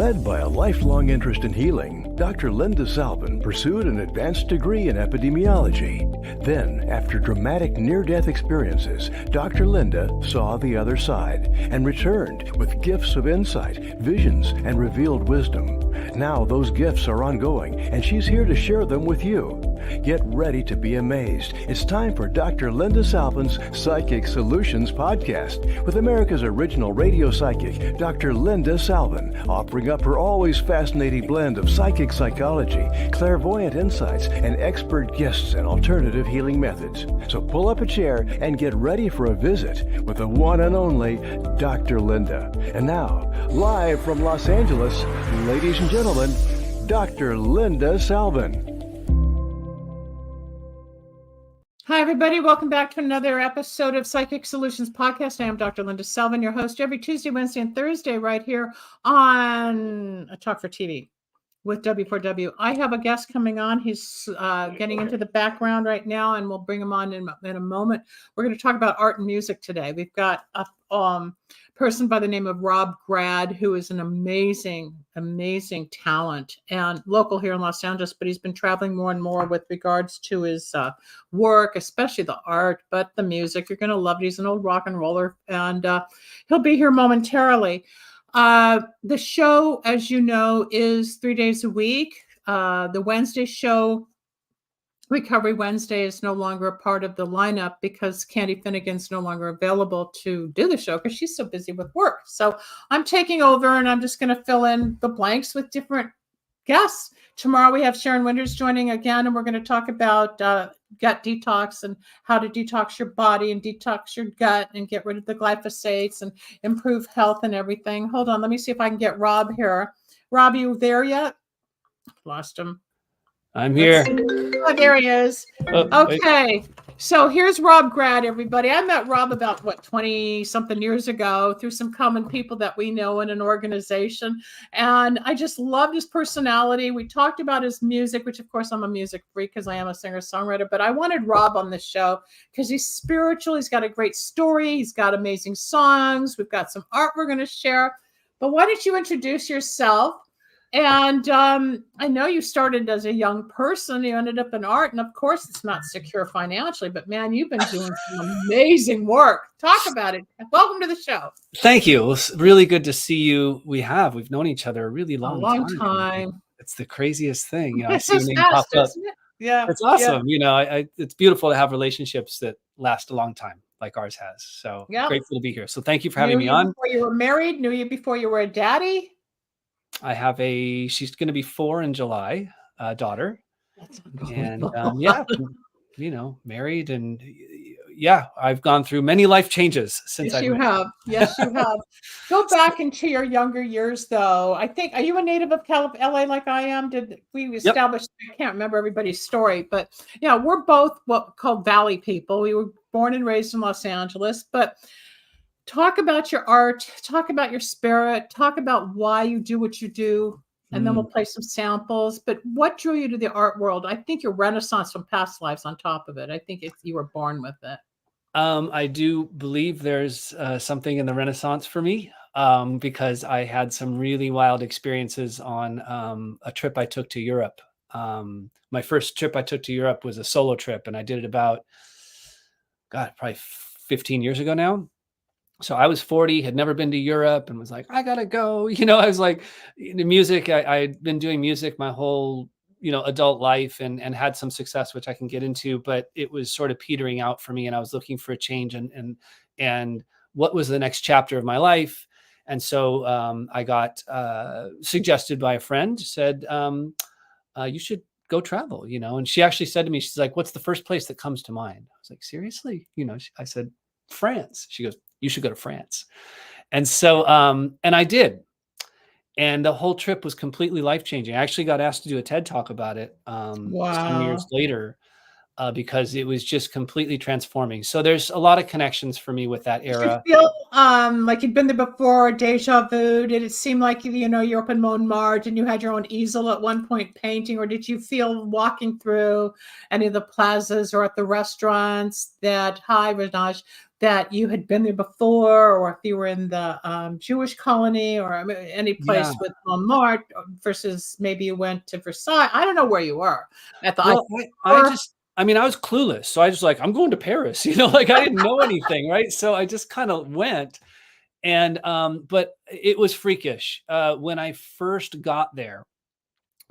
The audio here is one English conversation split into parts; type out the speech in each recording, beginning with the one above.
Led by a lifelong interest in healing, Dr. Linda Salvin pursued an advanced degree in epidemiology. Then, after dramatic near-death experiences, Dr. Linda saw the other side and returned with gifts of insight, visions, and revealed wisdom. Now those gifts are ongoing, and she's here to share them with you. Get ready to be amazed. It's time for Dr. Linda Salvin's Psychic Solutions podcast with America's original radio psychic, Dr. Linda Salvin, offering up her always fascinating blend of psychic psychology, clairvoyant insights, and expert guests and alternative healing methods. So pull up a chair and get ready for a visit with the one and only Dr. Linda. And now, live from Los Angeles, ladies and gentlemen, Dr. Linda Salvin. Hi, everybody. Welcome back to another episode of Psychic Solutions Podcast. I am Dr. Linda Salvin, your host every Tuesday, Wednesday, and Thursday right here on Talk for TV with W4W. I have a guest coming on. He's getting into the background right now, and we'll bring him on in a moment. We're going to talk about art and music today. We've got a person by the name of Grad, who is an amazing talent and local here in Los Angeles, but he's been traveling more and more with regards to his work, especially the art, but the music. You're going to love it. He's an old rock and roller, and he'll be here momentarily. The show, as you know, is 3 days a week. The Wednesday show, Recovery Wednesday, is no longer a part of the lineup because Candy Finnegan's no longer available to do the show because she's so busy with work. So I'm taking over, and I'm just going to fill in the blanks with different guests. Tomorrow we have Sharon Winters joining again, and we're going to talk about gut detox and how to detox your body and detox your gut and get rid of the glyphosates and improve health and everything. Hold on. Let me see if I can get Rob here. Rob, you there yet? Lost him. I'm here. Oh, there he is. Okay. So here's Grad, everybody. I met Rob about 20-something years ago through some common people that we know in an organization. And I just loved his personality. We talked about his music, which of course I'm a music freak because I am a singer-songwriter, but I wanted Rob on the show because he's spiritual. He's got a great story. He's got amazing songs. We've got some art we're going to share. But why don't you introduce yourself? And I know you started as a young person. You ended up in art. And of course, it's not secure financially. But man, you've been doing some amazing work. Talk about it. Welcome to the show. Thank you. It's really good to see you. We've known each other a really long time. It's the craziest thing. You know, I It's see your name pop up. Yeah. It's awesome. Yeah. You know, it's beautiful to have relationships that last a long time like ours has. So grateful to be here. So thank you for having me on. Before you were married, knew you before you were a daddy. I have she's going to be 4 in July, daughter. That's and you know, married, and I've gone through many life changes since. Yes, you have. Yes, you have. Go back into your younger years, though. I think, are you a native of LA like I am? Did we establish? I can't remember everybody's story, but yeah, we're both what called Valley people. We were born and raised in Los Angeles, but. Talk about your art, talk about your spirit, talk about why you do what you do, and then we'll play some samples. But what drew you to the art world? I think your renaissance from past lives on top of it. I think you were born with it. I do believe there's something in the Renaissance for me because I had some really wild experiences on a trip I took to Europe. My first trip I took to Europe was a solo trip, and I did it about, probably 15 years ago now. So I was 40, had never been to Europe, and was like, I gotta go. You know, I was like, the music, I'd been doing music my whole, adult life and had some success, which I can get into, but it was sort of petering out for me. And I was looking for a change and what was the next chapter of my life. And so I got suggested by a friend, said, you should go travel, and she actually said to me, she's like, what's the first place that comes to mind? I was like, seriously? I said, France. She goes, you should go to France. And so, and I did. And the whole trip was completely life-changing. I actually got asked to do a TED Talk about it some years later because it was just completely transforming. So there's a lot of connections for me with that era. Did you feel like you'd been there before, deja vu? Did it seem like, you're up in Montmartre and you had your own easel at one point painting? Or did you feel walking through any of the plazas or at the restaurants that, hi, Raj, that you had been there before, or if you were in the Jewish colony, or any Yeah. place with Montmartre versus maybe you went to Versailles. I don't know where you were at the Well, I mean, I was clueless. So I was like, I'm going to Paris, like I didn't know anything. Right. So I just kind of went. And, but it was freakish, when I first got there.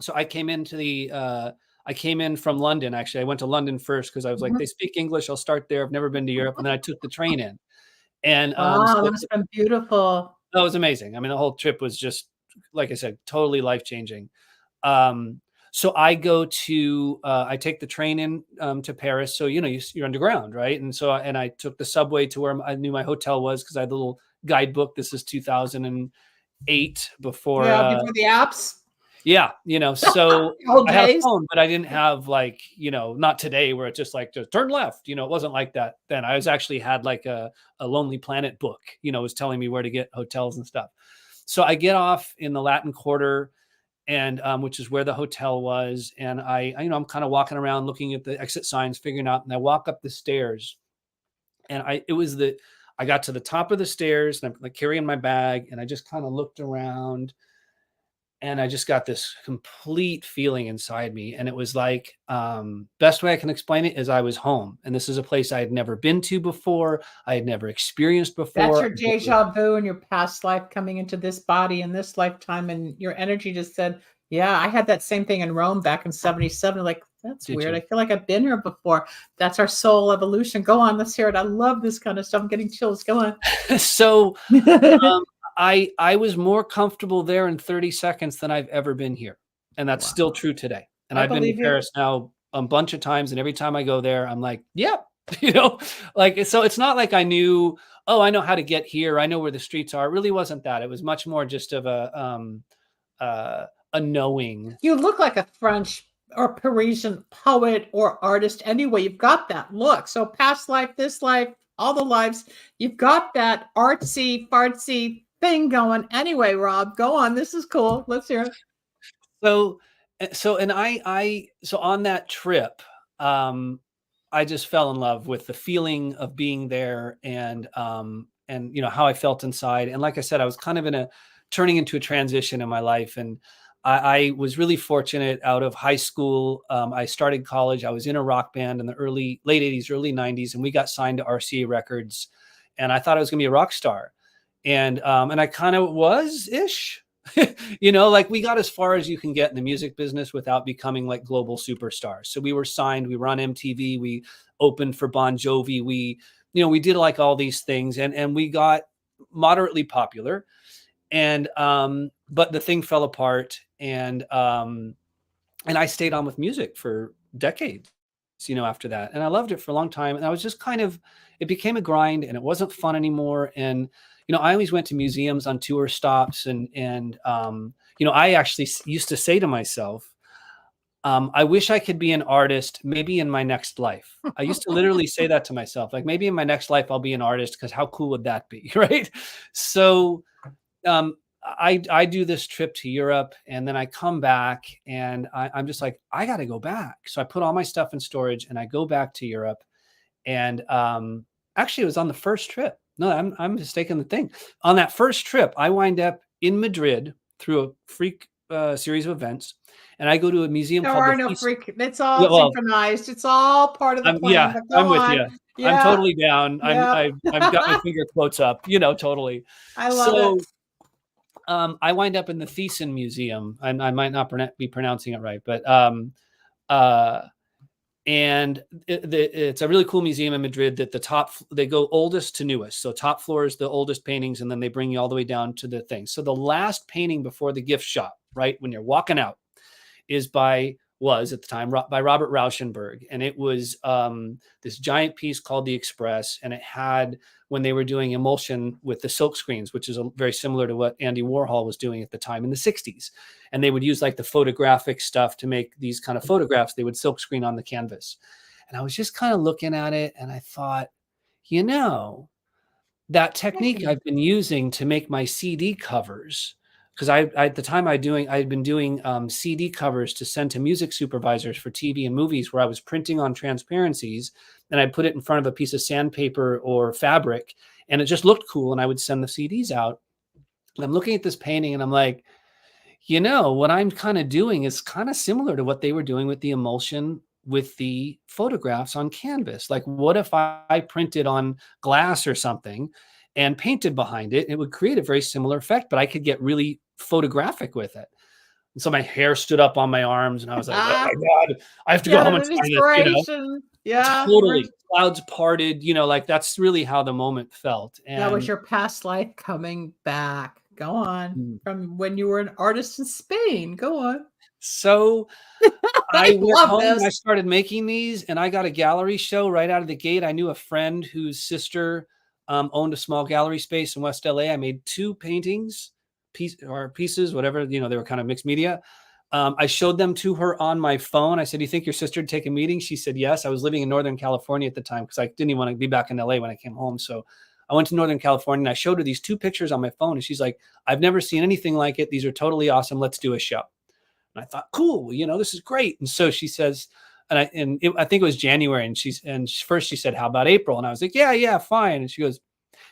So I came in from London. Actually, I went to London first because I was like, Mhm. they speak English. I'll start there. I've never been to Europe. And then I took the train in. And, Wow, so that must have been beautiful. that was amazing. I mean, the whole trip was just, like I said, totally life-changing. Um, so I take the train in, to Paris. So, you're underground, right? And so, and I took the subway to where I knew my hotel was because I had the little guidebook. This is 2008 before, Yeah, before the apps. yeah, so Old I had a days. phone, but I didn't have like, not today where it's just like, just turn left, it wasn't like that then. I was actually had like a Lonely Planet book, was telling me where to get hotels and stuff. So I get off in the Latin Quarter, and which is where the hotel was. And I'm kind of walking around looking at the exit signs, figuring out, and I walk up the stairs, and I got to the top of the stairs, and I'm like carrying my bag, and I just kind of looked around, and I just got this complete feeling inside me. And it was like, best way I can explain it is I was home. And this is a place I had never been to before. I had never experienced That's before. your deja vu in your past life coming into this body in this lifetime, and your energy just said, "Yeah, I had that same thing in Rome back in '77." Like, that's Did weird. you? I feel like I've been here before. That's our soul evolution. Go on, let's hear it. I love this kind of stuff. I'm getting chills. Go on. So I was more comfortable there in 30 seconds than I've ever been here. And that's still Wow. true today. And I I've been to believe you. Paris now a bunch of times. And every time I go there, I'm like, yep, like, so it's not like I knew, oh, I know how to get here. I know where the streets are. It really wasn't that. It was much more just of a knowing. You look like a French or Parisian poet or artist anyway. You've got that look. So past life, this life, all the lives, you've got that artsy, fartsy thing going. Anyway, Rob, go on. This is cool. Let's hear it. So, so on that trip, I just fell in love with the feeling of being there, and how I felt inside. And like I said, I was kind of turning into a transition in my life. And I was really fortunate. Out of high school, I started college. I was in a rock band in the late 80s, early 90s, and we got signed to RCA Records. And I thought I was going to be a rock star. And I kind of was ish. Like we got as far as you can get in the music business without becoming like global superstars. So we were signed, we were on MTV, we opened for Bon Jovi, we did like all these things, and we got moderately popular. And but the thing fell apart, and I stayed on with music for decades, after that. And I loved it for a long time. And I was just it became a grind, and it wasn't fun anymore. And, I always went to museums on tour stops, and I actually used to say to myself, I wish I could be an artist, maybe in my next life. I used to literally say that to myself, like maybe in my next life, I'll be an artist, because how cool would that be? Right. So, I do this trip to Europe, and then I come back, and I'm just like, I got to go back. So I put all my stuff in storage, and I go back to Europe. And actually, it was on the first trip. No, I'm mistaken the thing. On that first trip, I wind up in Madrid through a freak series of events, and I go to a museum There called are the no Feast. freak. It's all Well, synchronized. It's all part of the plan. yeah, But I'm go with you. on. I'm Yeah. totally down. Yeah. I've got my finger quotes up. Totally. I love So it. I wind up in the Thyssen Museum. I might not be pronouncing it right, but and it's a really cool museum in Madrid. That they go oldest to newest. So top floor is the oldest paintings, and then they bring you all the way down to the thing. So the last painting before the gift shop, right when you're walking out, was at the time by Robert Rauschenberg. And it was this giant piece called The Express. And it had, when they were doing emulsion with the silk screens, which is very similar to what Andy Warhol was doing at the time in the 60s. And they would use like the photographic stuff to make these kind of photographs. They would silk screen on the canvas. And I was just kind of looking at it, and I thought, that technique I've been using to make my CD covers, because I at the time I had been doing CD covers to send to music supervisors for TV and movies, where I was printing on transparencies and I put it in front of a piece of sandpaper or fabric, and it just looked cool. And I would send the CDs out. And I'm looking at this painting and I'm like, what I'm kind of doing is kind of similar to what they were doing with the emulsion with the photographs on canvas. Like, what if I printed on glass or something and painted behind it? It would create a very similar effect, but I could get really photographic with it. And so my hair stood up on my arms and I was like, oh my God, I have to go home and sign this, Yeah. Totally. Clouds parted, like that's really how the moment felt. And that was your past life coming back. Go on. From when you were an artist in Spain. Go on. So I went home and I started making these, and I got a gallery show right out of the gate. I knew a friend whose sister owned a small gallery space in West LA. I made 2 paintings, pieces, whatever, they were kind of mixed media. I showed them to her on my phone. I said, "Do you think your sister would take a meeting?" She said, "Yes." I was living in Northern California at the time because I didn't even want to be back in LA when I came home. So I went to Northern California and I showed her these 2 pictures on my phone. And she's like, "I've never seen anything like it. These are totally awesome. Let's do a show." And I thought, cool, this is great. And so she says, I think it was January. And first she said, "How about April?" And I was like, yeah, fine. And she goes,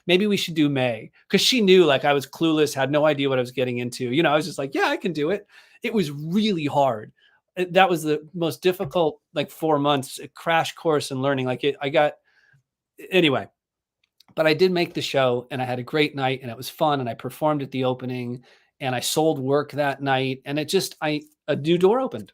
"Maybe we should do May." Because she knew, like, I was clueless, had no idea what I was getting into. I was just like, yeah, I can do it. It was really hard. That was the most difficult, 4 months, a crash course in learning. Anyway, but I did make the show and I had a great night and it was fun. And I performed at the opening and I sold work that night. And a new door opened.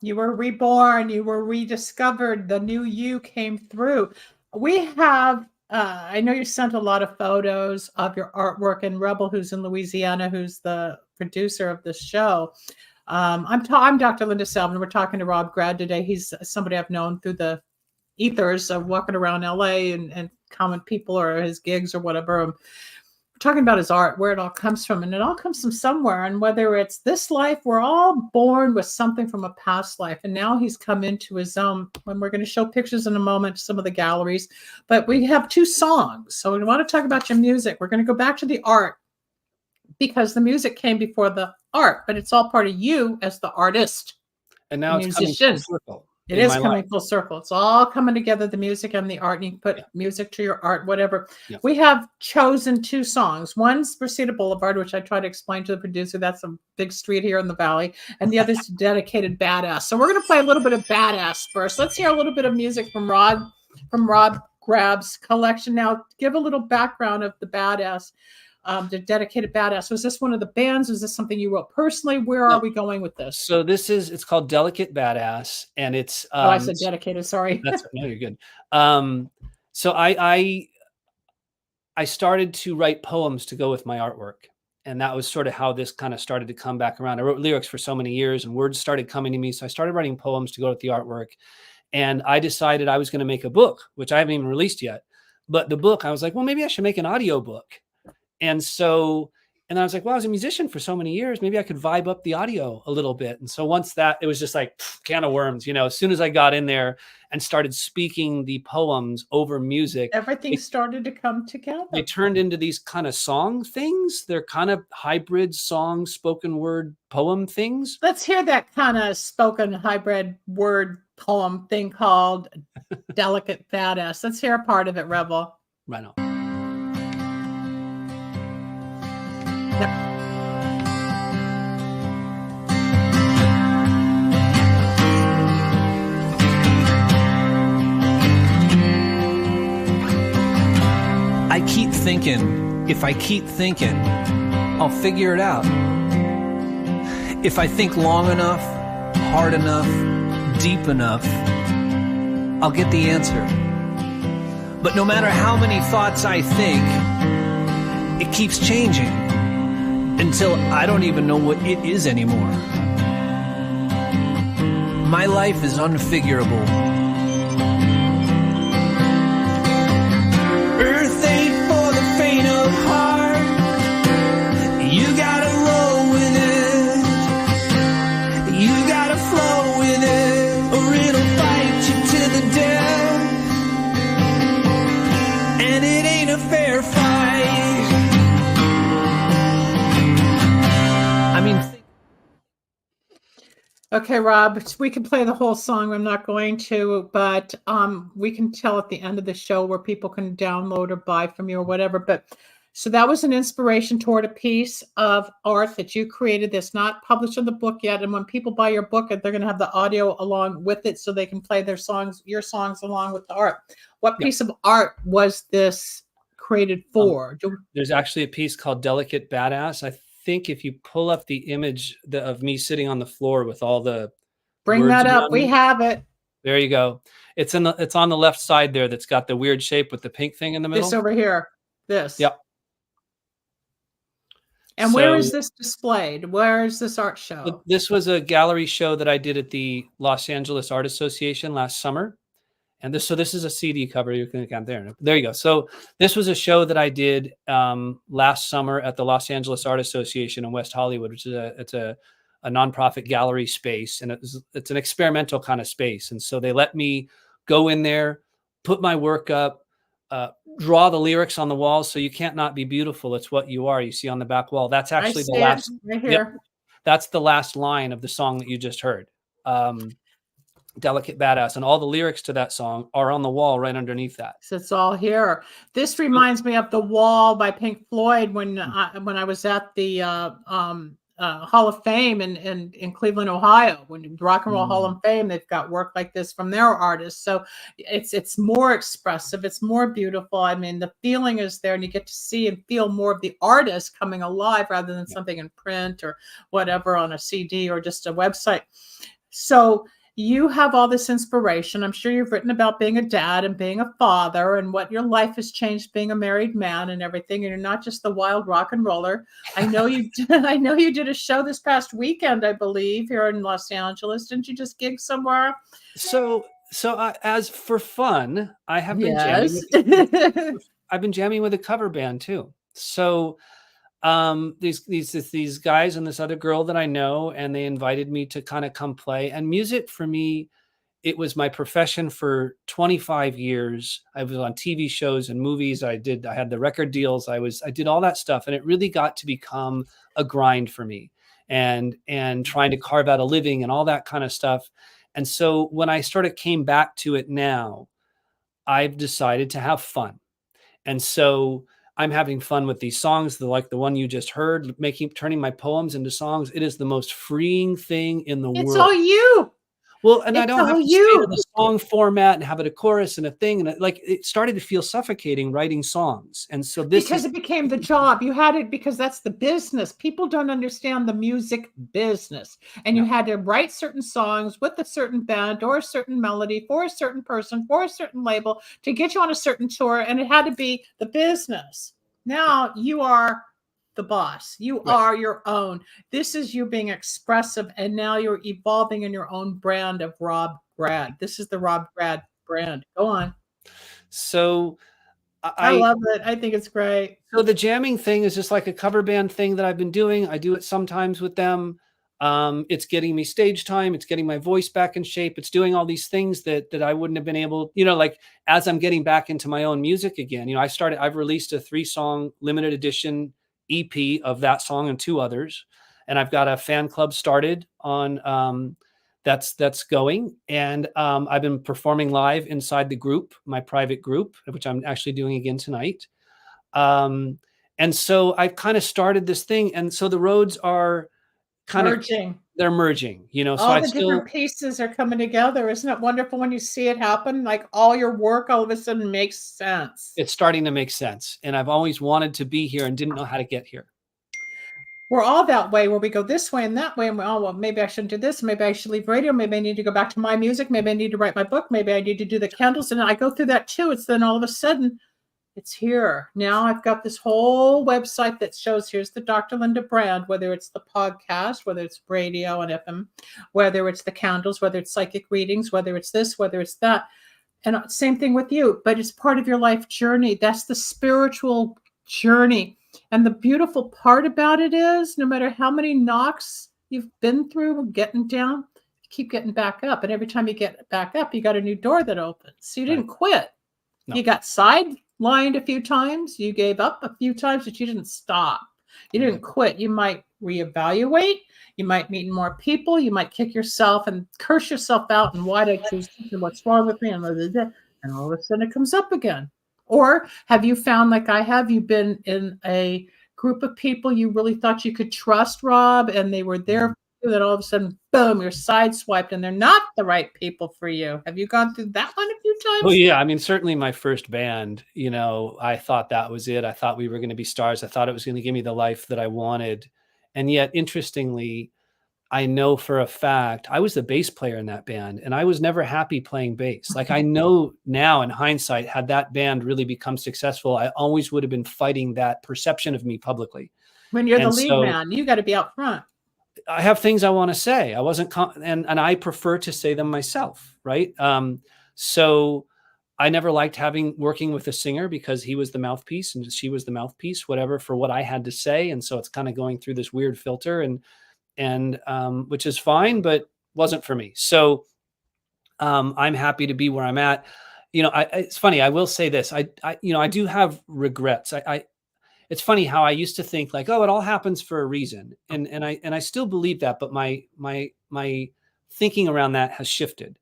You were reborn. You were rediscovered. The new you came through. We have, I know you sent a lot of photos of your artwork, and Rebel, who's in Louisiana, who's the producer of this show. I'm Dr. Linda Selvin. We're talking to Rob Grad today. He's somebody I've known through the ethers of walking around LA and common people or his gigs or whatever. We're talking about his art, where it all comes from, and it all comes from somewhere. And whether it's this life, we're all born with something from a past life. And now he's come into his own, when we're going to show pictures in a moment, some of the galleries, but we have 2 songs. So we want to talk about your music. We're going to go back to the art because the music came before the art, but it's all part of you as the artist. And now it's coming full circle. It is coming full circle. It's all coming together, the music and the art, and you can put music to your art, whatever. Yeah. We have chosen 2 songs. One's Reseda Boulevard, which I try to explain to the producer. That's a big street here in the Valley. And the other's Dedicated Badass. So we're going to play a little bit of Badass first. Let's hear a little bit of music from Rob Grad's collection. Now, give a little background of the Badass. The Dedicated Badass. Was this one of the bands? Was this something you wrote personally? Where are we going with this? So it's called Delicate Badass, and it's I said dedicated, sorry. No, you're good. So I started to write poems to go with my artwork, and that was sort of how this kind of started to come back around. I wrote lyrics for so many years and words started coming to me, so I started writing poems to go with the artwork, and I decided I was going to make a book, which I haven't even released yet. But the book, I was like, well, maybe I should make an audio book. And I was like, well, I was a musician for so many years. Maybe I could vibe up the audio a little bit. And so once it was just like can of worms, as soon as I got in there and started speaking the poems over music, everything started to come together. They turned into these kind of song things. They're kind of hybrid song, spoken word poem things. Let's hear that kind of spoken hybrid word poem thing called Delicate Badass. Let's hear a part of it, Rebel. Right on. I keep thinking, if I keep thinking, I'll figure it out. If I think long enough, hard enough, deep enough, I'll get the answer. But no matter how many thoughts I think, it keeps changing until I don't even know what it is anymore. My life is unfigurable. Earth ain't for the faint of heart. You gotta roll with it. You gotta flow with it, or it'll fight you to the death. And it ain't a fair fight. Okay, Rob, we can play the whole song. I'm not going to, but we can tell at the end of the show where people can download or buy from you or whatever. But so that was an inspiration toward a piece of art that you created that's not published in the book yet. And when people buy your book, they're going to have the audio along with it so they can play their songs, your songs along with the art. What piece of art was this created for? There's actually a piece called Delicate Badass. I think if you pull up the image of me sitting on the floor with all the Bring words that up. around We me. have it. There you go. It's on the left side there. That's got the weird shape with the pink thing in the middle. This over here. This. Yep. And where is this displayed? Where is this art show? This was a gallery show that I did at the Los Angeles Art Association last summer. And this is a CD cover. You can count there. There you go. So this was a show that I did last summer at the Los Angeles Art Association in West Hollywood, which is a nonprofit gallery space, and it's an experimental kind of space. And so they let me go in there, put my work up, draw the lyrics on the walls. So you can't not be beautiful. It's what you are. You see on the back wall. That's actually the last. Right here. Yep, that's the last line of the song that you just heard. Delicate Badass, and all the lyrics to that song are on the wall right underneath that. So it's all here. This reminds me of The Wall by Pink Floyd when I was at the Hall of Fame in Cleveland, Ohio. When Rock and Roll Hall of Fame, they've got work like this from their artists. So it's more expressive. It's more beautiful. I mean, the feeling is there, and you get to see and feel more of the artist coming alive rather than something in print or whatever on a CD or just a website. So you have all this inspiration. I'm sure you've written about being a dad and being a father and what your life has changed being a married man and everything. And you're not just the wild rock and roller. I know you did a show this past weekend, I believe, here in Los Angeles. Didn't you just gig somewhere? So as for fun, I have been Yes. jamming. I've been jamming with a cover band too. So these guys and this other girl that I know, and they invited me to kind of come play. And music for me, it was my profession for 25 years. I was on TV shows and movies. I had the record deals. I did all that stuff, and it really got to become a grind for me, and trying to carve out a living and all that kind of stuff. And so when I came back to it now, I've decided to have fun. And so I'm having fun with these songs, like the one you just heard, turning my poems into songs. It is the most freeing thing in the world. It's all you. Well, and I don't have to stay to the song format and have it a chorus and a thing. And it started to feel suffocating writing songs. And so it became the job. You had it because that's the business. People don't understand the music business. And you had to write certain songs with a certain band or a certain melody for a certain person, for a certain label to get you on a certain tour. And it had to be the business. Now you are the boss. You are your own. This is you being expressive, and now you're evolving in your own brand of Rob Grad. This is the Rob Grad brand. Go on. So I love it. I think it's great. So the jamming thing is just like a cover band thing that I've been doing. I do it sometimes with them. It's getting me stage time. It's getting my voice back in shape. It's doing all these things that I wouldn't have been able, like as I'm getting back into my own music again, I've released a 3-song limited edition EP of that song and 2 others. And I've got a fan club started on, that's going. And I've been performing live inside the group, my private group, which I'm actually doing again tonight. And so I've kind of started this thing. And so the roads are merging. They're merging, all the different pieces are coming together. Isn't it wonderful when you see it happen? Like all your work all of a sudden makes sense. It's starting to make sense. And I've always wanted to be here and didn't know how to get here. We're all that way where we go this way and that way. And well, maybe I shouldn't do this. Maybe I should leave radio. Maybe I need to go back to my music. Maybe I need to write my book. Maybe I need to do the candles. And I go through that too. It's then all of a sudden it's here. Now I've got this whole website that shows here's the Dr. Linda brand, whether it's the podcast, whether it's radio and FM, whether it's the candles, whether it's psychic readings, whether it's this, whether it's that. And same thing with you, but it's part of your life journey. That's the spiritual journey. And the beautiful part about it is no matter how many knocks you've been through getting down, you keep getting back up. And every time you get back up, you got a new door that opens. So you didn't quit. No. You got sidelined a few times. You gave up a few times, but you didn't stop. You didn't quit. You might reevaluate. You might meet more people. You might kick yourself and curse yourself out. And why did I choose this? And what's wrong with me? And all of a sudden it comes up again. Or have you found, like I have, you've been in a group of people you really thought you could trust, Rob, and they were there for you, that all of a sudden, boom, you're sideswiped and they're not the right people for you. Have you gone through that one a few times? Well, yeah. I mean, certainly my first band, you know, I thought that was it. I thought we were going to be stars. I thought it was going to give me the life that I wanted. And yet, interestingly, I know for a fact I was the bass player in that band, and I was never happy playing bass. Like, I know now in hindsight, had that band really become successful, I always would have been fighting that perception of me publicly. When you're the lead man, you got to be out front. I have things I want to say. I wasn't, and I prefer to say them myself. Right. So I never liked working with a singer, because he was the mouthpiece and she was the mouthpiece, whatever, for what I had to say. And so it's kind of going through this weird filter, and which is fine, but wasn't for me. So I'm happy to be where I'm at. You know, it's funny. I will say this. I do have regrets. It's funny how I used to think like, oh, it all happens for a reason. And I still believe that, but my thinking around that has shifted.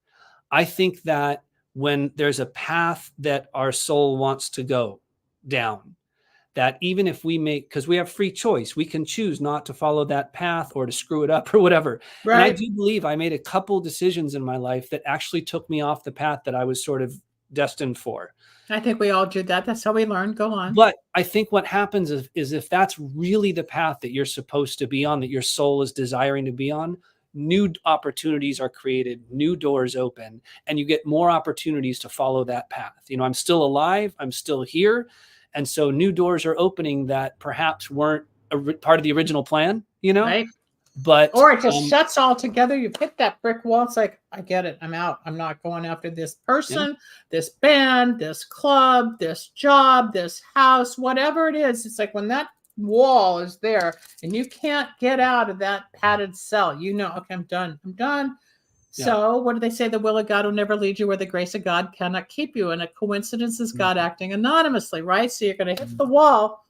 I think that when there's a path that our soul wants to go down, that even if because we have free choice, we can choose not to follow that path or to screw it up or whatever. Right. And I do believe I made a couple decisions in my life that actually took me off the path that I was sort of destined for. I think we all do that. That's how we learn. Go on. But I think what happens is if that's really the path that you're supposed to be on, that your soul is desiring to be on, new opportunities are created, new doors open, and you get more opportunities to follow that path. You know, I'm still alive, I'm still here. And so new doors are opening that perhaps weren't part of the original plan, you know, right? But or it just shuts all together. You've hit that brick wall. It's like, I get it. I'm out. I'm not going after this person, this band, this club, this job, this house, whatever it is. It's like when that wall is there and you can't get out of that padded cell, you know, okay, I'm done. I'm done. So what do they say? The will of God will never lead you where the grace of God cannot keep you. And a coincidence is God acting anonymously, right? So you're going to hit the wall.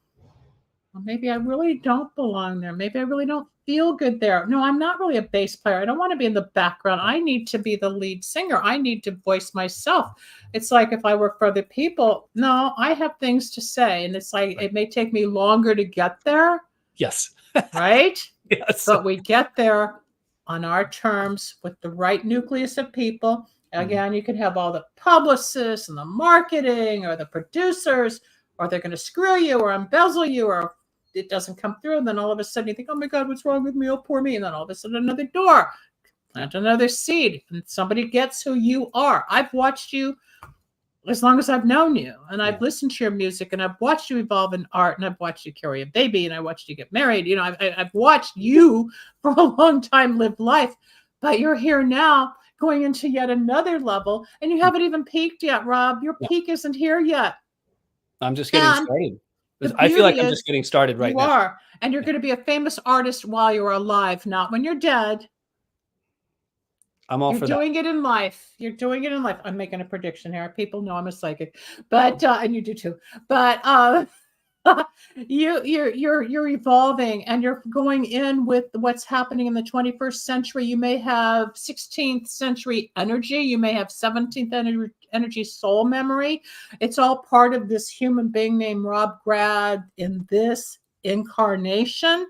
Well, maybe I really don't belong there. Maybe I really don't feel good there. No, I'm not really a bass player. I don't want to be in the background. I need to be the lead singer. I need to voice myself. It's like if I work for other people, no, I have things to say. And it's like, it may take me longer to get there. Yes. Right? Yes. But we get there on our terms with the right nucleus of people. Again, you can have all the publicists and the marketing or the producers, or they're going to screw you or embezzle you, or it doesn't come through. And then all of a sudden you think, oh my God, what's wrong with me? Oh, poor me. And then all of a sudden another door, plant another seed, and somebody gets who you are. I've watched you as long as I've known you, and I've listened to your music, and I've watched you evolve in art, and I've watched you carry a baby, and I watched you get married. You know, I've watched you for a long time live life, but you're here now going into yet another level, and you haven't even peaked yet, Rob. Your peak isn't here yet. I'm just getting started. I feel like I'm just getting started right now. You are, and you're going to be a famous artist while you're alive, not when you're dead. I'm all for that. You're doing it in life. You're doing it in life. I'm making a prediction here. People know I'm a psychic, but and you do too. But you're evolving, and you're going in with what's happening in the 21st century. You may have 16th century energy. You may have 17th energy soul memory. It's all part of this human being named Rob Grad in this incarnation,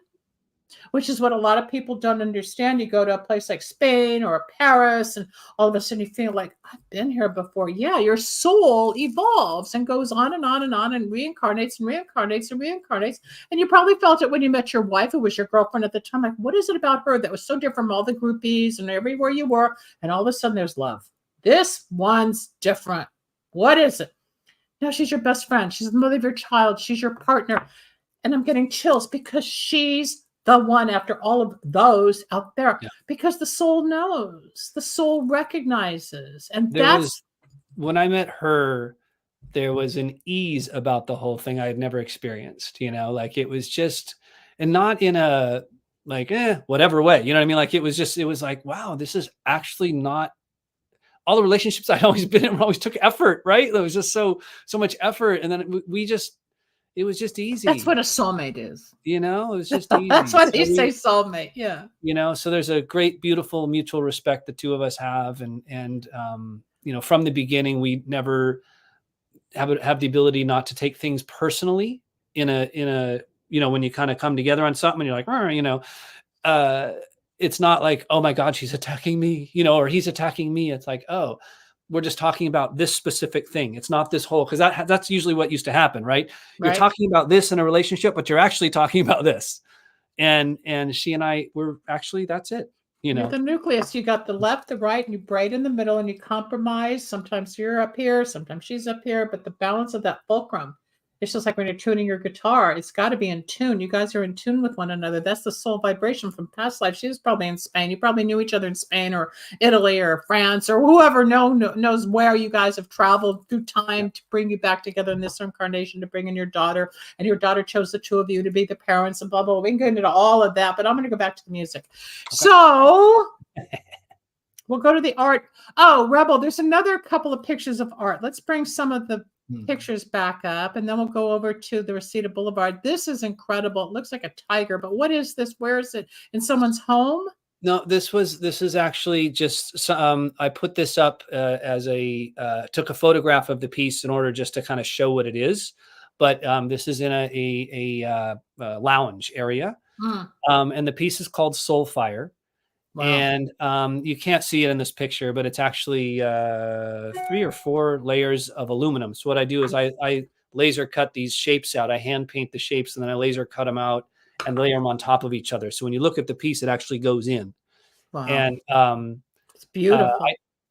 which is what a lot of people don't understand. You go to a place like Spain or Paris, and all of a sudden you feel like, I've been here before. Yeah, your soul evolves and goes on and on and on and reincarnates and reincarnates and reincarnates. And you probably felt it when you met your wife, who was your girlfriend at the time. Like, what is it about her that was so different from all the groupies and everywhere you were? And all of a sudden there's love. This one's different. What is it? No, she's your best friend. She's the mother of your child. She's your partner. And I'm getting chills because she's the one after all of those out there, because the soul knows, the soul recognizes. And when I met her, there was an ease about the whole thing I had never experienced, you know, like it was just, and not in a like, whatever way, you know what I mean? Like it was like, wow, this is actually not all the relationships I'd always been in always took effort, right? There was just so much effort. And then we just, It was just easy. That's what a soulmate is. It was just easy. That's why they So say soulmate. Yeah. so there's a great, beautiful mutual respect the two of us have. And from the beginning, we never have the ability not to take things personally in a when you kind of come together on something and you're like, it's not like, oh my God, she's attacking me, or he's attacking me. It's like, oh, we're just talking about this specific thing. It's not this whole, because that's usually what used to happen, right? You're talking about this in a relationship, but you're actually talking about this. And she and I were actually, that's it. You're the nucleus. You got the left, the right, and you braid in the middle, and you compromise. Sometimes you're up here, sometimes she's up here, but the balance of that fulcrum, it's just like when you're tuning your guitar, it's got to be in tune. You guys are in tune with one another. That's the soul vibration from past life. She was probably in Spain. You probably knew each other in Spain or Italy or France or whoever knows where you guys have traveled through time to bring you back together in this incarnation, to bring in your daughter. And your daughter chose the two of you to be the parents and blah, blah, blah. We can get into all of that, but I'm going to go back to the music. Okay. So we'll go to the art. Oh, Rebel, there's another couple of pictures of art. Let's bring some of the pictures back up, and then we'll go over to the Reseda Boulevard. This is incredible. It looks like a tiger, but what is this? Where is it? In someone's home? No, this is actually just I put this up as took a photograph of the piece in order just to kind of show what it is. But this is in a lounge area, and the piece is called Soul Fire. Wow. And you can't see it in this picture, but it's actually 3 or 4 layers of aluminum. So what I do is I laser cut these shapes out. I hand paint the shapes, and then I laser cut them out and layer them on top of each other. So when you look at the piece, it actually goes in. Wow. And it's beautiful.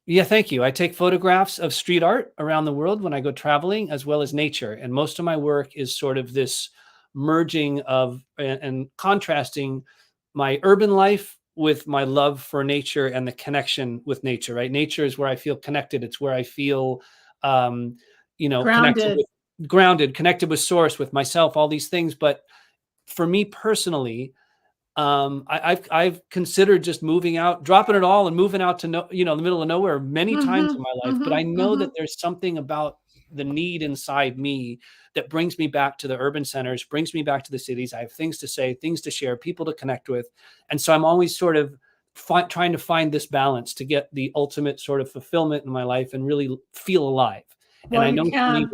Thank you. I take photographs of street art around the world when I go traveling, as well as nature. And most of my work is sort of this merging of and contrasting my urban life with my love for nature and the connection with nature, right? Nature is where I feel connected. It's where I feel, grounded, connected with source, with myself, all these things. But for me personally, I've considered just moving out, dropping it all and moving out to the middle of nowhere many times in my life. But I know that there's something about the need inside me that brings me back to the urban centers, brings me back to the cities. I have things to say, things to share, people to connect with. And so I'm always sort of trying to find this balance to get the ultimate sort of fulfillment in my life and really feel alive. Well, and I know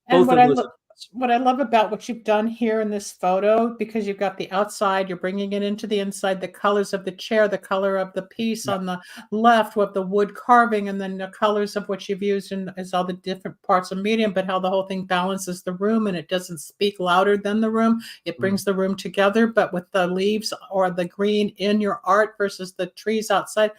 both of those. What I love about what you've done here in this photo, because you've got the outside, you're bringing it into the inside, the colors of the chair, the color of the piece on the left with the wood carving, and then the colors of what you've used as all the different parts of medium, but how the whole thing balances the room and it doesn't speak louder than the room. It brings the room together, but with the leaves or the green in your art versus the trees outside.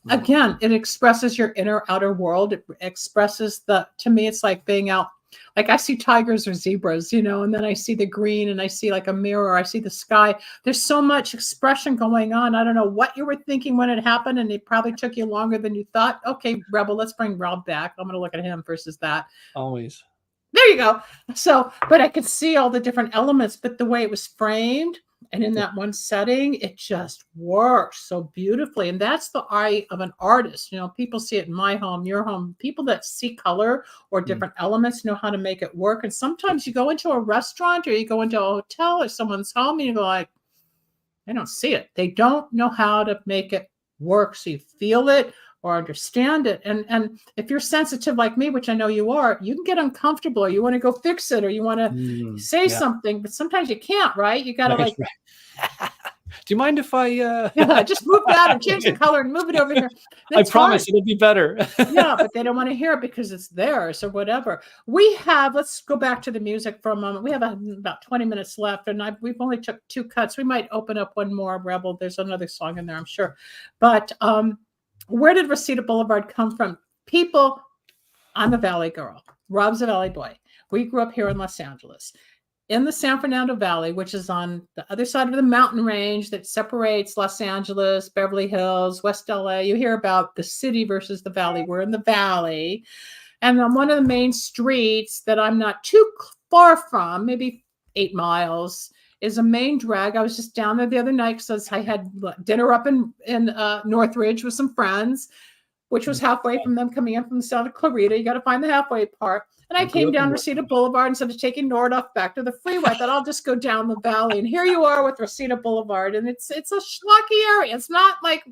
Again, it expresses your inner outer world. It expresses to me, it's like being out. Like I see tigers or zebras, and then I see the green and I see like a mirror. I see the sky. There's so much expression going on. I don't know what you were thinking when it happened, and it probably took you longer than you thought. Okay, Rebel, let's bring Rob back. I'm going to look at him versus that. Always. There you go. So, but I could see all the different elements, but the way it was framed and in that one setting, it just works so beautifully. And that's the eye of an artist. People see it in my home, your home. People that see color or different elements know how to make it work. And sometimes you go into a restaurant or you go into a hotel or someone's home and you go like, I don't see it. They don't know how to make it work. So you feel it or understand it. And if you're sensitive like me, which I know you are, you can get uncomfortable or you want to go fix it or you want to say something, but sometimes you can't, right? You got to right. Do you mind if I just move that and change the color and move it over here? I promise it'll be better. Yeah, but they don't want to hear it because it's theirs or whatever. Let's go back to the music for a moment. We have about 20 minutes left, and we've only took 2 cuts. We might open up one more, Rebel. There's another song in there, I'm sure. But where did Reseda Boulevard come from? People, I'm a Valley girl. Rob's a Valley boy. We grew up here in Los Angeles. In the San Fernando Valley, which is on the other side of the mountain range that separates Los Angeles, Beverly Hills, West LA. You hear about the city versus the valley. We're in the valley. And on one of the main streets that I'm not too far from, maybe 8 miles, is a main drag. I was just down there the other night because I had dinner up in Northridge with some friends. which was halfway from them coming in from Santa Clarita. You got to find the halfway part. And I came down Reseda Boulevard instead of taking Nordoff back to the freeway. I thought I'll just go down the valley. And here you are with Reseda Boulevard. And it's a schlocky area. It's not like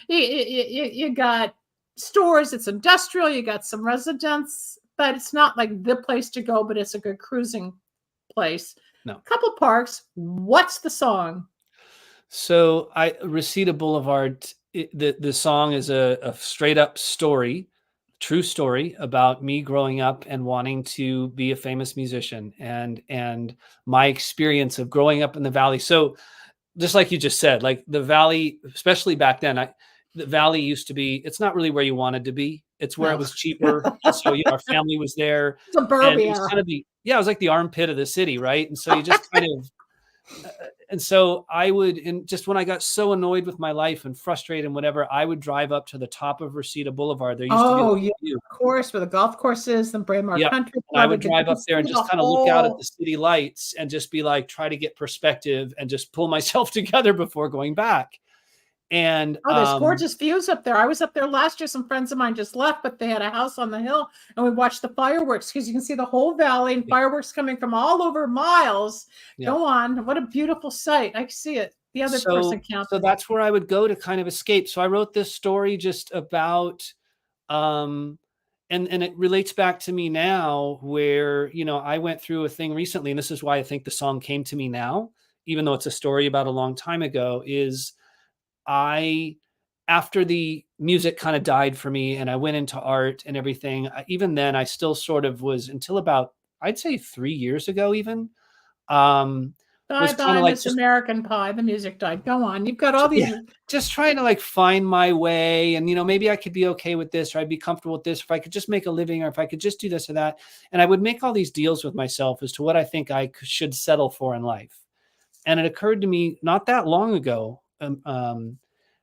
you got stores. It's industrial. You got some residents. But it's not like the place to go, but it's a good cruising place. No. A couple parks. What's the song? So Reseda Boulevard, the song is a straight up story, true story about me growing up and wanting to be a famous musician and my experience of growing up in the Valley. So just like you just said, like the Valley, especially back then, the Valley used to be, it's not really where you wanted to be. It's where it was cheaper. So our family was there. Suburbia. It was kind of it was like the armpit of the city, right? And so you just kind of, and so I would, and just when I got so annoyed with my life and frustrated and whatever, I would drive up to the top of Reseda Boulevard. There used to be of course, where the golf course is, the Braemar Country Club. And I would drive up there and just kind of look out at the city lights and just be like, try to get perspective and just pull myself together before going back. And there's gorgeous views up there. I was up there last year. Some friends of mine just left, but they had a house on the hill, and we watched the fireworks because you can see the whole valley and fireworks coming from all over miles. Yeah. Go on. What a beautiful sight. I see it. The other person counts. So that's where I would go to kind of escape. So I wrote this story just about, and it relates back to me now where, I went through a thing recently, and this is why I think the song came to me now, even though it's a story about a long time ago, is after the music kind of died for me and I went into art and everything, even then I still sort of was until about, I'd say 3 years ago, even, was kind of like just American Pie. The music died. Go on. You've got all these. Yeah, just trying to like find my way and, maybe I could be okay with this, or I'd be comfortable with this, if I could just make a living, or if I could just do this or that. And I would make all these deals with myself as to what I think I should settle for in life. And it occurred to me not that long ago,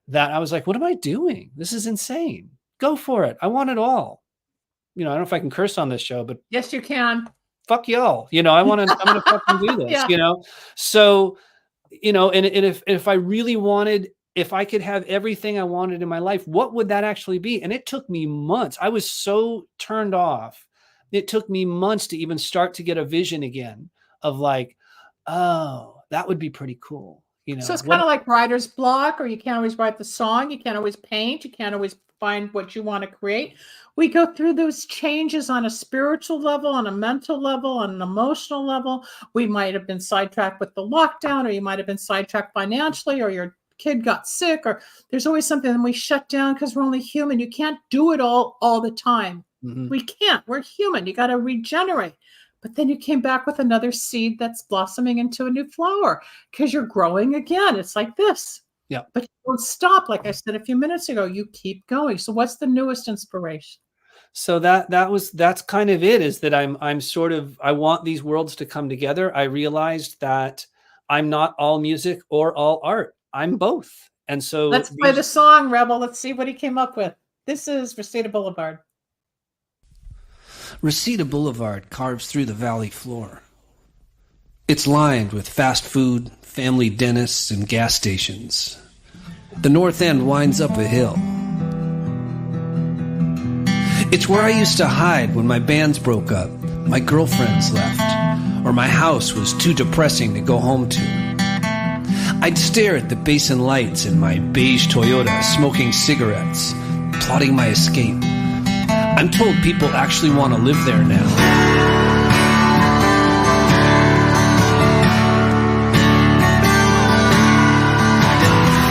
that I was like, what am I doing? This is insane. Go for it. I want it all. I don't know if I can curse on this show, but yes, you can. Fuck y'all. I'm going to fucking do this, yeah. So, and if I really wanted, if I could have everything I wanted in my life, what would that actually be? And it took me months. I was so turned off. It took me months to even start to get a vision again of like, oh, that would be pretty cool. So it's kind of like writer's block, or you can't always write the song. You can't always paint. You can't always find what you want to create. We go through those changes on a spiritual level, on a mental level, on an emotional level. We might have been sidetracked with the lockdown, or you might have been sidetracked financially, or your kid got sick, or there's always something, and we shut down because we're only human. You can't do it all the time. Mm-hmm. We can't. We're human. You got to regenerate. But then you came back with another seed that's blossoming into a new flower because you're growing again. It's like this. Yeah. But you don't stop. Like I said a few minutes ago, you keep going. So what's the newest inspiration? So that's kind of it, is that I'm sort of, I want these worlds to come together. I realized that I'm not all music or all art. I'm both. And so let's play the song, Rebel. Let's see what he came up with. This is Reseda Boulevard. Reseda Boulevard carves through the valley floor. It's lined with fast food, family dentists, and gas stations. The north end winds up a hill. It's where I used to hide when my bands broke up, my girlfriends left, or my house was too depressing to go home to. I'd stare at the basin lights in my beige Toyota, smoking cigarettes, plotting my escape. I'm told people actually want to live there now.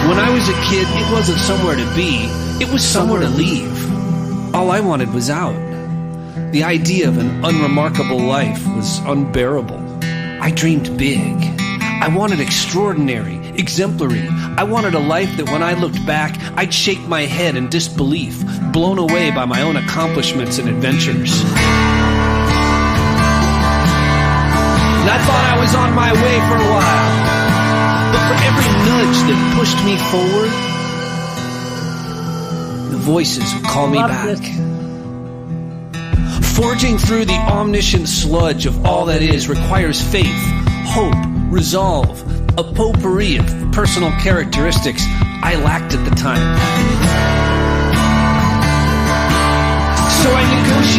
When I was a kid, it wasn't somewhere to be, it was somewhere to leave. All I wanted was out. The idea of an unremarkable life was unbearable. I dreamed big. I wanted extraordinary, exemplary. I wanted a life that when I looked back, I'd shake my head in disbelief, blown away by my own accomplishments and adventures. And I thought I was on my way for a while. But for every nudge that pushed me forward, the voices would call me back. Forging through the omniscient sludge of all that is requires faith, hope, resolve, a potpourri of personal characteristics I lacked at the time.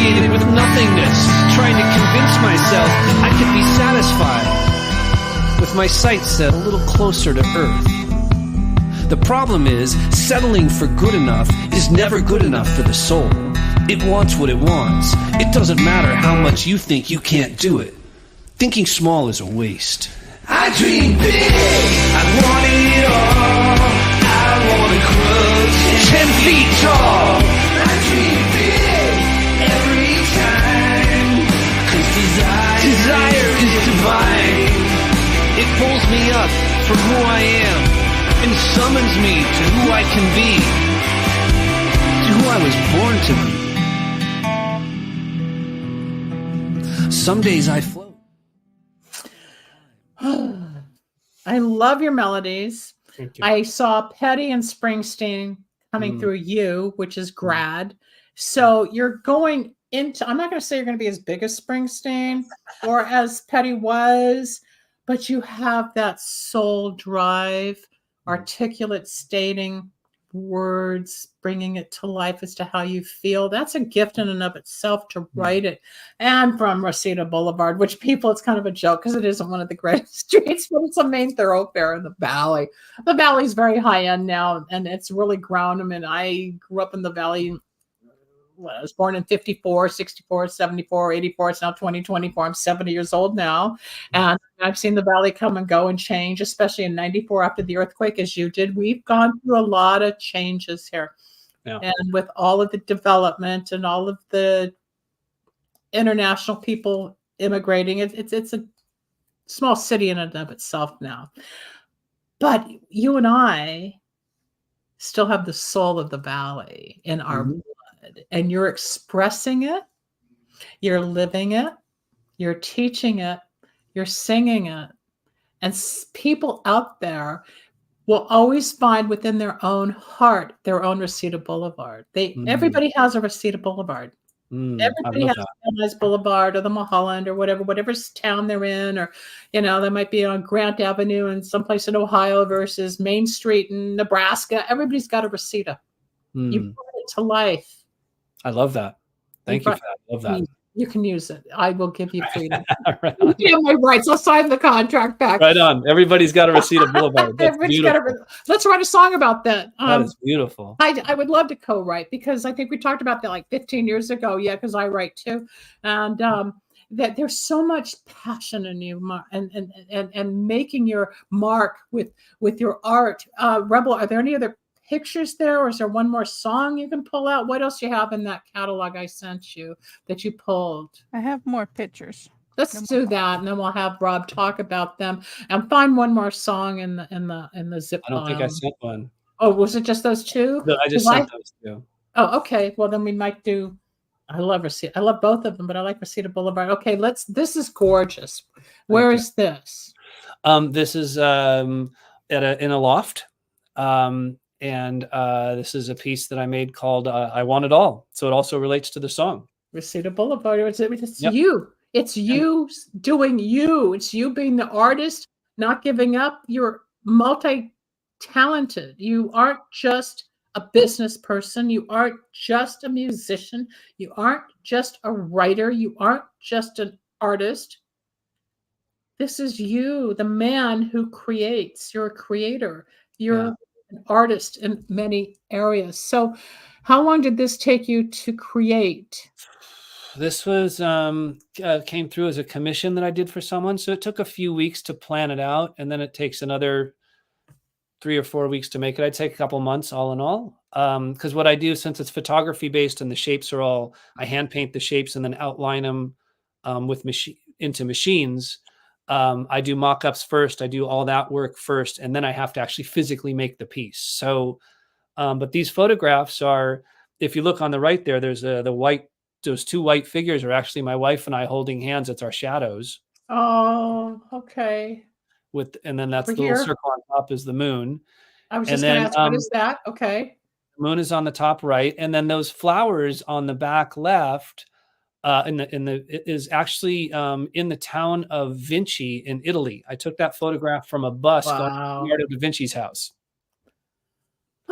associated with nothingness, trying to convince myself I could be satisfied with my sights set a little closer to earth. The problem is, settling for good enough is never good enough for the soul. It wants what it wants. It doesn't matter how much you think you can't do it. Thinking small is a waste. I dream big. I want it all. I want to grow 10 feet tall. I dream big every time. 'Cause desire is divine. It pulls me up from who I am and summons me to who I can be, to who I was born to be. Some days I float. I love your melodies. Thank you. I saw Petty and Springsteen coming through you, which is Grad. So you're going into, I'm not going to say you're going to be as big as Springsteen or as Petty was, but you have that soul drive, articulate stating words, bringing it to life as to how you feel. That's a gift in and of itself to write it. And from Reseda Boulevard, which people, it's kind of a joke because it isn't one of the greatest streets, but it's a main thoroughfare in the Valley. The Valley's very high end now, and it's really grown. I mean, I grew up in the Valley. I was born in 54, 64, 74, 84. It's now 2024. I'm 70 years old now. And I've seen the Valley come and go and change, especially in 94 after the earthquake, as you did. We've gone through a lot of changes here. Yeah. And with all of the development and all of the international people immigrating, it's a small city in and of itself now. But you and I still have the soul of the Valley in our blood. And you're expressing it, you're living it, you're teaching it, you're singing it. And people out there will always find within their own heart their own Reseda Boulevard. Everybody has a Reseda Boulevard. Everybody has Sunrise Boulevard or the Mulholland or whatever town they're in, or they might be on Grant Avenue in someplace in Ohio versus Main Street in Nebraska. Everybody's got a Reseda. You brought it to life. I love that. Thank you for that. I love that. You can use it. I will give you freedom. Right on. Yeah, my rights. I'll sign the contract back. Right on. Everybody's got a Reseda Boulevard. That's beautiful. Let's write a song about that. That is beautiful. I would love to co-write because I think we talked about that like 15 years ago. Yeah, because I write too. And that there's so much passion in you and making your mark with your art. Rebel, are there any other pictures there, or is there one more song you can pull out? What else do you have in that catalog I sent you that you pulled? I have more pictures. Let's do that, and then we'll have Rob talk about them and find one more song in the zip file. I don't think I sent one. Oh, was it just those two? No, I just sent those two. Oh, okay. Well, then we might do. I love Reseda. I love both of them, but I like Reseda Boulevard. Okay, this is gorgeous. Where is this? This is in a loft. And this is a piece that I made called I Want It All. So it also relates to the song. Reseda Boulevard. It's you. It's you doing you. It's you being the artist, not giving up. You're multi-talented. You aren't just a business person. You aren't just a musician. You aren't just a writer. You aren't just an artist. This is you, the man who creates. You're a creator. You're an artist in many areas. So how long did this take you to create? This was came through as a commission that I did for someone. So it took a few weeks to plan it out. And then it takes another 3 or 4 weeks to make it. I'd say a couple months all in all. Because what I do, since it's photography based and the shapes are all, I hand paint the shapes and then outline them into machines. I do mock-ups first. I do all that work first, and then I have to actually physically make the piece. So, but these photographs are, if you look on the right there, there's those two white figures are actually my wife and I holding hands. It's our shadows. Oh, okay. And then that's Over the little here? circle on top is the moon. I was just going to ask, what is that? Okay. The moon is on the top right, and then those flowers on the back left. It is actually in the town of Vinci in Italy. I took that photograph from a bus going to Leonardo da Vinci's house.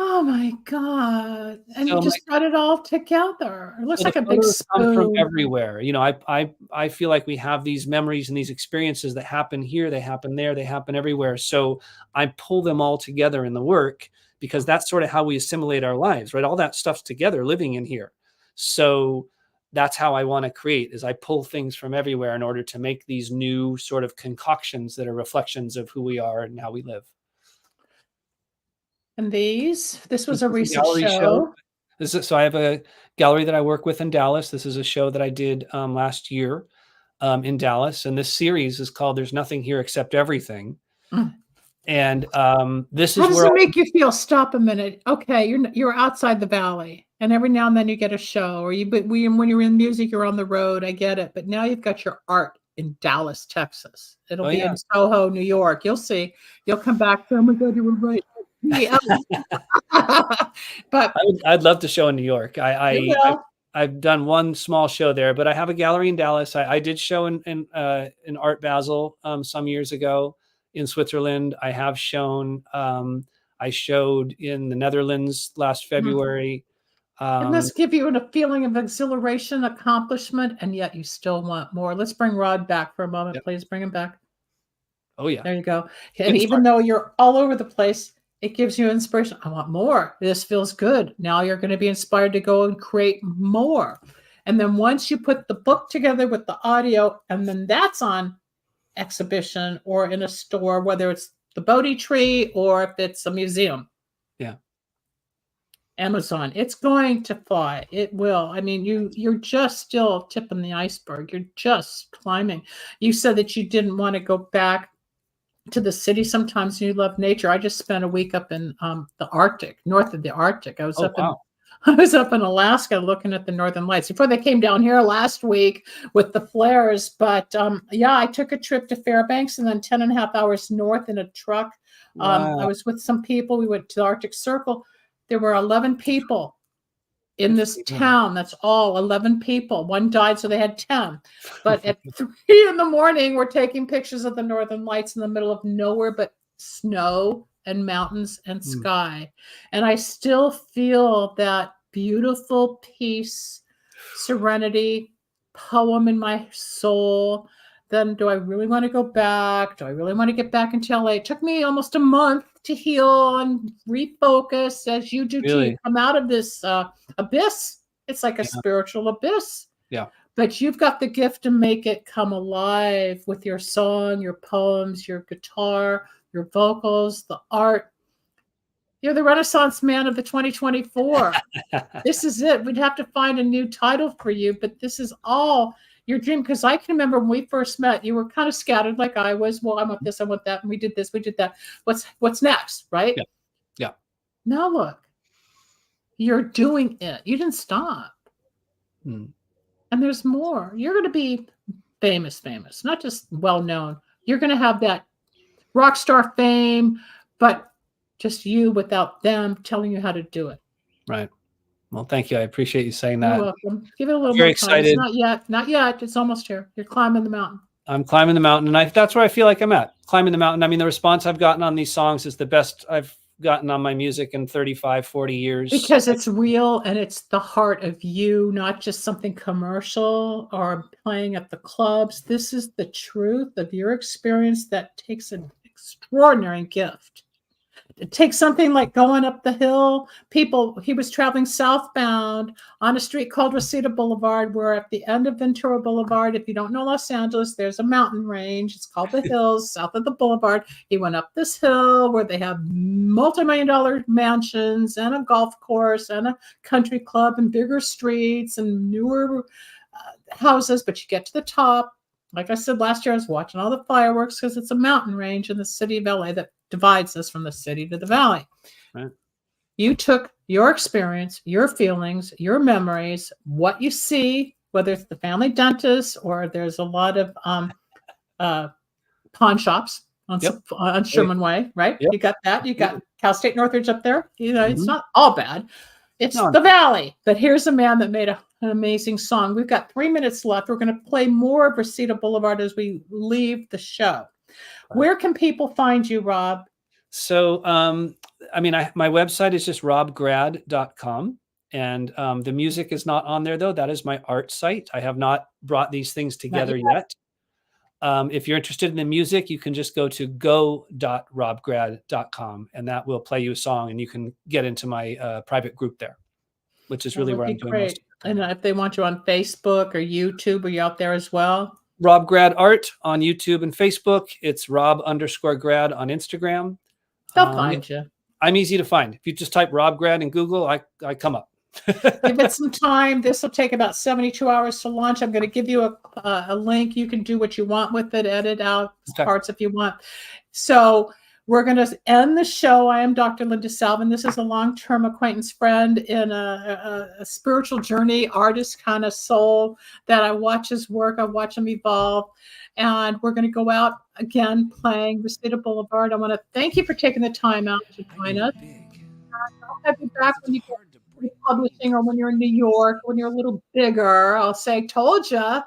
Oh my God. And So you my just got it all together. It looks So the like a big photos come from spoon. everywhere. You know, I feel like we have these memories and these experiences that happen here, they happen there, they happen everywhere. So I pull them all together in the work because that's sort of how we assimilate our lives, right? All that stuff's together living in here. So that's how I want to create is I pull things from everywhere in order to make these new sort of concoctions that are reflections of who we are and how we live. And this was This a is a recent gallery show. show. So I have a gallery that I work with in Dallas. This is a show that I did last year in Dallas, and this series is called "There's Nothing Here Except Everything." Mm. And this How is does where it make you feel? Stop a minute. Okay, you're outside the valley, and every now and then you get a show, or when you're in music, you're on the road. I get it, but now you've got your art in Dallas, Texas. It'll oh be yeah, in Soho, New York. You'll see. You'll come back. Oh my God, you were right. Yeah. But I'd love to show in New York. you I will. I've done one small show there, but I have a gallery in Dallas. I did show in Art Basel some years ago in Switzerland. I have shown. I showed in the Netherlands last February. It must give you a feeling of exhilaration, accomplishment, and yet you still want more. Let's bring Rod back for a moment, Yep. please. Bring him back. Oh yeah, There you go. And it's even fun. though you're all over the place, it gives you inspiration. I want more. This feels good. Now you're going to be inspired to go and create more. And then once you put the book together with the audio, and then that's on exhibition or in a store, whether it's the Bodhi tree or if it's a museum. Yeah. Amazon, it's going to fly. It will. I mean, you're just still tipping the iceberg. You're just climbing. You said that you didn't want to go back to the city. Sometimes you love nature. I just spent a week up in the Arctic, north of the Arctic. I was Oh wow. I was up in Alaska looking at the northern lights before they came down here last week with the flares. But yeah, I took a trip to Fairbanks and then 10.5 hours north in a truck. I Wow. was with some people. We went to the Arctic Circle. There were 11 people in this town. That's all 11 people. One died, so they had 10. But at 3 a.m, we're taking pictures of the northern lights in the middle of nowhere but snow and mountains and sky. And I still feel that beautiful peace, serenity, poem in my soul. Then do I really want to go back? Do I really want to get back into LA? It took me almost a month to heal and refocus, as you do too. Really? You come out of this abyss. It's like a Yeah. spiritual abyss. Yeah. But you've got the gift to make it come alive with your song, your poems, your guitar, your vocals, the art. You're the Renaissance man of the 2024. This is it. We'd have to find a new title for you, but this is all your dream. Because I can remember when we first met, you were kind of scattered like I was. Well, I want this, I want that, and we did this, we did that. What's next, right? Yeah. Yeah. Now look, you're doing it. You didn't stop. Hmm. And there's more. You're going to be famous, not just well known. You're going to have that rock star fame, but just you without them telling you how to do it. Right. Well, thank you. I appreciate you saying You're that. welcome. Give it a little Very more time. excited. It's not yet. Not yet. It's almost here. You're climbing the mountain. I'm climbing the mountain, and that's where I feel like I'm at. Climbing the mountain. I mean, the response I've gotten on these songs is the best I've gotten on my music in 35, 40 years. Because it's real and it's the heart of you, not just something commercial or playing at the clubs. This is the truth of your experience that takes an extraordinary gift. It takes something like going up the hill. He was traveling southbound on a street called Reseda Boulevard, where at the end of Ventura Boulevard, if you don't know Los Angeles, there's a mountain range. It's called the Hills, south of the boulevard. He went up this hill where they have multi-million-dollar mansions and a golf course and a country club and bigger streets and newer houses, but you get to the top. Like I said last year, I was watching all the fireworks because it's a mountain range in the city of LA that divides us from the city to the valley. Right. You took your experience, your feelings, your memories, what you see, whether it's the family dentist or there's a lot of pawn shops on Sherman Way, right? Yep. You got that. You got Cal State Northridge up there. You know, It's not all bad. It's No. the valley. But here's a man that made an amazing song. We've got 3 minutes left. We're going to play more of Reseda Boulevard as we leave the show. Where can people find you, Rob? So my website is just robgrad.com. And the music is not on there, though. That is my art site. I have not brought these things together yet. If you're interested in the music, you can just go to go.robgrad.com, and that will play you a song, and you can get into my private group there, which is really where I'm doing most of it. And if they want you on Facebook or YouTube, are you out there as well? Rob Grad Art on YouTube and Facebook. It's Rob_Grad on Instagram. They'll find you. I'm easy to find. If you just type Rob Grad in Google, I come up. Give it some time. This will take about 72 hours to launch. I'm going to give you a link. You can do what you want with it, edit out parts if you want. So we're going to end the show. I am Dr. Linda Salvin. This is a long-term acquaintance friend in a spiritual journey, artist kind of soul that I watch his work. I watch him evolve. And we're going to go out again playing Reseda Boulevard. I want to thank you for taking the time out to join us. I'll have you back when you get publishing or when you're in New York, when you're a little bigger. I'll say, told ya.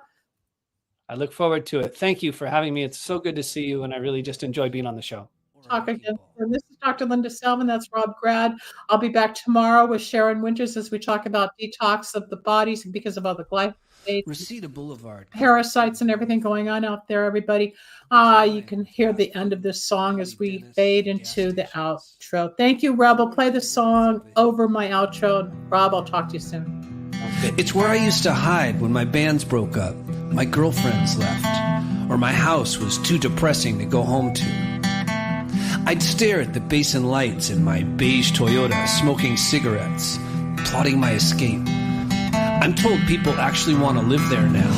I look forward to it. Thank you for having me. It's so good to see you, and I really just enjoy being on the show. Talk again. And this is Dr. Linda Salvin. That's Rob Grad. I'll be back tomorrow with Sharon Winters as we talk about detox of the bodies because of all the glyphosate, Reseda Boulevard, parasites, and everything going on out there, everybody. You can hear the end of this song as we fade into the outro. Thank you, Rob. I'll play the song over my outro. Rob, I'll talk to you soon. It's where I used to hide when my bands broke up, my girlfriends left, or my house was too depressing to go home to. I'd stare at the basin lights in my beige Toyota, smoking cigarettes, plotting my escape. I'm told people actually want to live there now.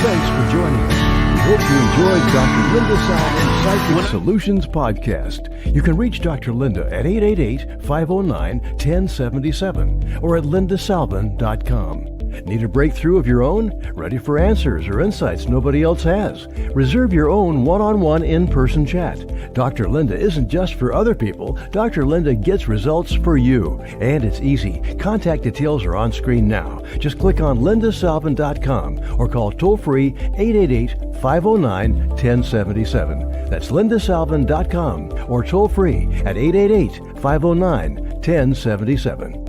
Thanks for joining us. We hope you enjoyed Dr. Linda Salvin's Psychic Solutions podcast. You can reach Dr. Linda at 888-509-1077 or at lindasalvin.com. Need a breakthrough of your own? Ready for answers or insights nobody else has? Reserve your own one-on-one in-person chat. Dr. Linda isn't just for other people. Dr. Linda gets results for you. And it's easy. Contact details are on screen now. Just click on lindasalvin.com or call toll-free 888-509-1077. That's lindasalvin.com or toll-free at 888-509-1077.